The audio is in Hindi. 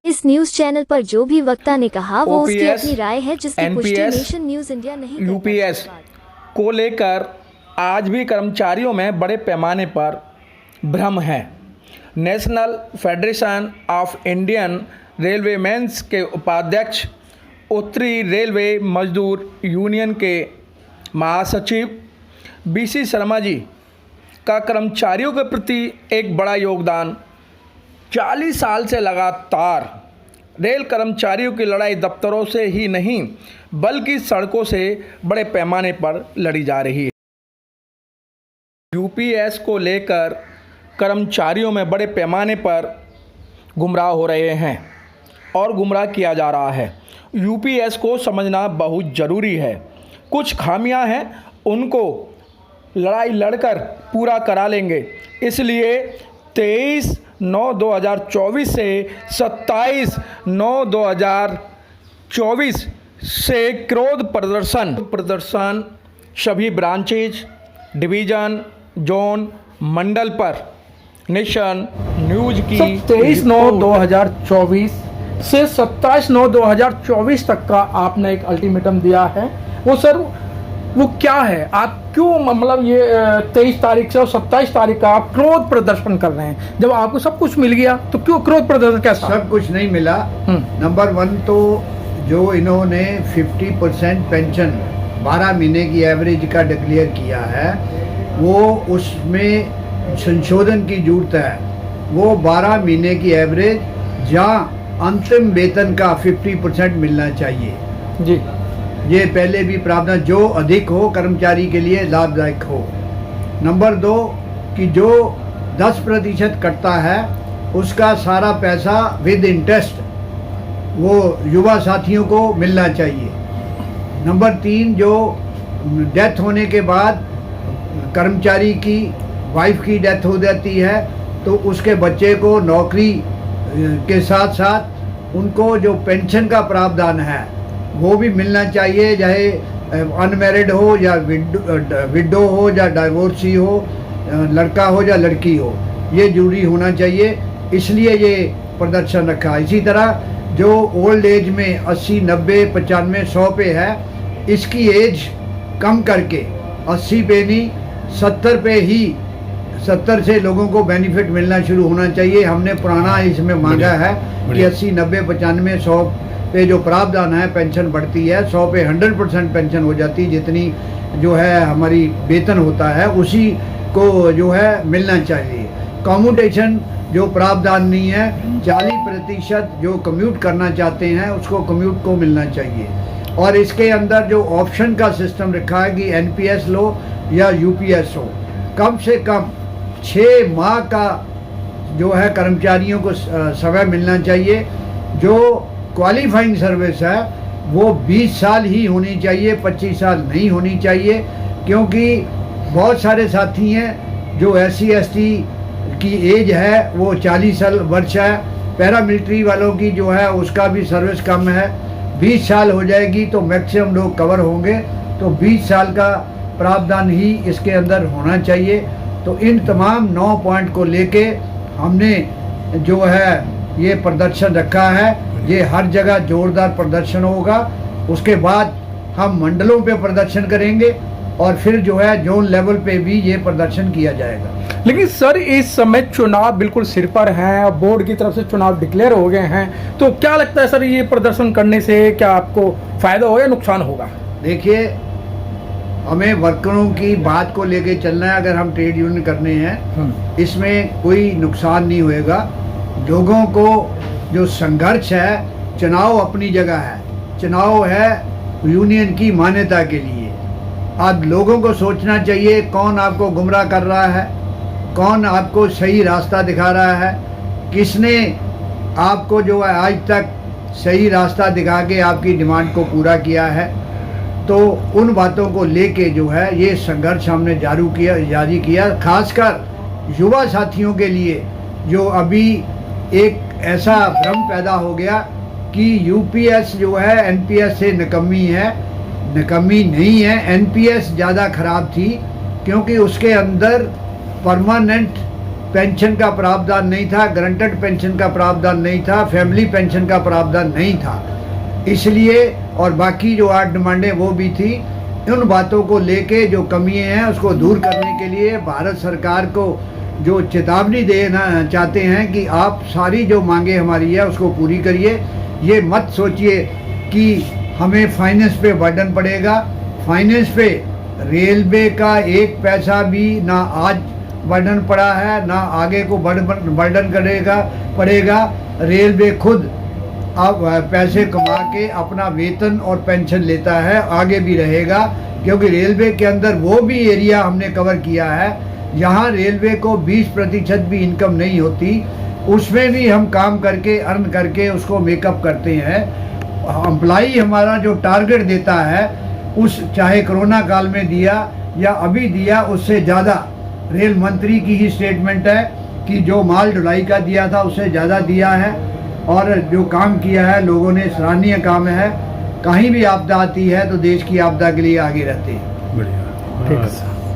इस न्यूज चैनल पर जो भी वक्ता ने कहा वो उसकी OPS, अपनी राय है, जिसकी पुष्टि NPS, नेशन न्यूज इंडिया नहीं करता। यूपीएस को लेकर आज भी कर्मचारियों में बड़े पैमाने पर भ्रम है। National federation of Indian railwaymen's के उपाध्यक्ष, उत्तरी रेलवे मजदूर यूनियन के महासचिव BC शर्मा जी का कर्मचारियों के प्रति एक बड़ा योगदान। 40 साल से लगातार रेल कर्मचारियों की लड़ाई दफ्तरों से ही नहीं बल्कि सड़कों से बड़े पैमाने पर लड़ी जा रही है। यूपीएस को लेकर कर्मचारियों में बड़े पैमाने पर गुमराह हो रहे हैं और गुमराह किया जा रहा है। यूपीएस को समझना बहुत ज़रूरी है। कुछ खामियां हैं, उनको लड़ाई लड़कर पूरा करा लेंगे। इसलिए 23/9/2024 से 27/9/2024 से क्रोध प्रदर्शन सभी ब्रांचेज, डिवीज़न, जोन, मंडल पर नेशन न्यूज की 23/9/2024 से 27/9/2024 तक का आपने एक अल्टीमेटम दिया है। वो सर वो क्या है? आप क्यों मतलब ये 23 तारीख से और 27 तारीख का आप क्रोध प्रदर्शन कर रहे हैं? जब आपको सब कुछ मिल गया तो क्यों क्रोध प्रदर्शन? कैसा? सब कुछ नहीं मिला। नंबर 1 तो जो इन्होंने 50% पेंशन 12 महीने की एवरेज का डिक्लेयर किया है, वो उसमें संशोधन की जरूरत है। वो 12 महीने की एवरेज जहाँ अंतिम वेतन का 50% मिलना चाहिए जी। ये पहले भी प्रावधान जो अधिक हो कर्मचारी के लिए लाभदायक हो। नंबर 2 कि जो 10% कटता है उसका सारा पैसा विद इंटरेस्ट वो युवा साथियों को मिलना चाहिए। नंबर 3 जो डेथ होने के बाद कर्मचारी की वाइफ की डेथ हो जाती है तो उसके बच्चे को नौकरी के साथ साथ उनको जो पेंशन का प्रावधान है वो भी मिलना चाहिए, चाहे अनमैरिड हो या विडो हो या डाइवोर्सी हो, लड़का हो या लड़की हो, ये जरूरी होना चाहिए। इसलिए ये प्रदर्शन रखा। इसी तरह जो ओल्ड एज में 80, 90, 95, 100 पे है, इसकी एज कम करके 80 पे नहीं 70 पे ही 70 से लोगों को बेनिफिट मिलना शुरू होना चाहिए। हमने पुराना इसमें मांगा है कि 80, 90, 95, 100 पे जो प्रावधान है पेंशन बढ़ती है, 100 पे 100% पेंशन हो जाती है। जितनी जो है हमारी वेतन होता है उसी को जो है मिलना चाहिए। कम्यूटेशन जो प्रावधान नहीं है, 40% जो कम्यूट करना चाहते हैं उसको कम्यूट को मिलना चाहिए। और इसके अंदर जो ऑप्शन का सिस्टम रखा है कि NPS लो या UPS हो, कम से कम 6 माह का जो है कर्मचारियों को समय मिलना चाहिए। जो क्वालिफाइंग सर्विस है वो 20 साल ही होनी चाहिए, 25 साल नहीं होनी चाहिए। क्योंकि बहुत सारे साथी हैं जो SC ST की एज है वो 40 वर्ष है। पैरामिलिट्री वालों की जो है उसका भी सर्विस कम है, 20 साल हो जाएगी तो मैक्सिमम लोग कवर होंगे। तो 20 साल का प्रावधान ही इसके अंदर होना चाहिए। तो इन तमाम 9 पॉइंट को लेके हमने जो है ये प्रदर्शन रखा है। ये हर जगह जोरदार प्रदर्शन होगा। उसके बाद हम मंडलों पे प्रदर्शन करेंगे और फिर जो है जोन लेवल पे भी ये प्रदर्शन किया जाएगा। लेकिन सर इस समय चुनाव बिल्कुल सिर पर हैं और बोर्ड की तरफ से चुनाव डिक्लेयर हो गए हैं, तो क्या लगता है सर ये प्रदर्शन करने से क्या आपको फायदा हो या नुकसान होगा? देखिए, हमें वर्करों की बात को लेके चलना है। अगर हम ट्रेड यूनियन करने हैं इसमें कोई नुकसान नहीं होएगा। लोगों को जो संघर्ष है, चुनाव अपनी जगह है, चुनाव है यूनियन की मान्यता के लिए। अब लोगों को सोचना चाहिए कौन आपको गुमराह कर रहा है, कौन आपको सही रास्ता दिखा रहा है, किसने आपको जो है आज तक सही रास्ता दिखा के आपकी डिमांड को पूरा किया है। तो उन बातों को लेके जो है ये संघर्ष हमने जारी किया। खासकर युवा साथियों के लिए जो अभी एक ऐसा भ्रम पैदा हो गया कि UPS जो है NPS से निकम्मी है। निकम्मी नहीं है, NPS ज़्यादा ख़राब थी क्योंकि उसके अंदर परमानेंट पेंशन का प्रावधान नहीं था, गारंटेड पेंशन का प्रावधान नहीं था, फैमिली पेंशन का प्रावधान नहीं था। इसलिए और बाकी जो 8 डिमांडें वो भी थी। उन बातों को लेके जो कमियां हैं उसको दूर करने के लिए भारत सरकार को जो चेतावनी देना चाहते हैं कि आप सारी जो मांगे हमारी है उसको पूरी करिए। ये मत सोचिए कि हमें फाइनेंस पे बर्डन पड़ेगा। फाइनेंस पे रेलवे का एक पैसा भी ना आज बर्डन पड़ा है, ना आगे को बर्डन पड़ेगा। रेलवे खुद अब पैसे कमा के अपना वेतन और पेंशन लेता है, आगे भी रहेगा, क्योंकि रेलवे के अंदर वो भी एरिया हमने कवर किया है जहां रेलवे को 20% भी इनकम नहीं होती, उसमें भी हम काम करके अर्न करके उसको मेकअप करते हैं। एम्प्लॉई हमारा जो टारगेट देता है उस चाहे कोरोना काल में दिया या अभी दिया उससे ज़्यादा, रेल मंत्री की ही स्टेटमेंट है कि जो माल ढुलाई का दिया था उससे ज़्यादा दिया है और जो काम किया है लोगों ने सराहनीय काम है। कहीं भी आपदा आती है तो देश की आपदा के लिए आगे रहते हैं। बढ़िया। ठीक है सर।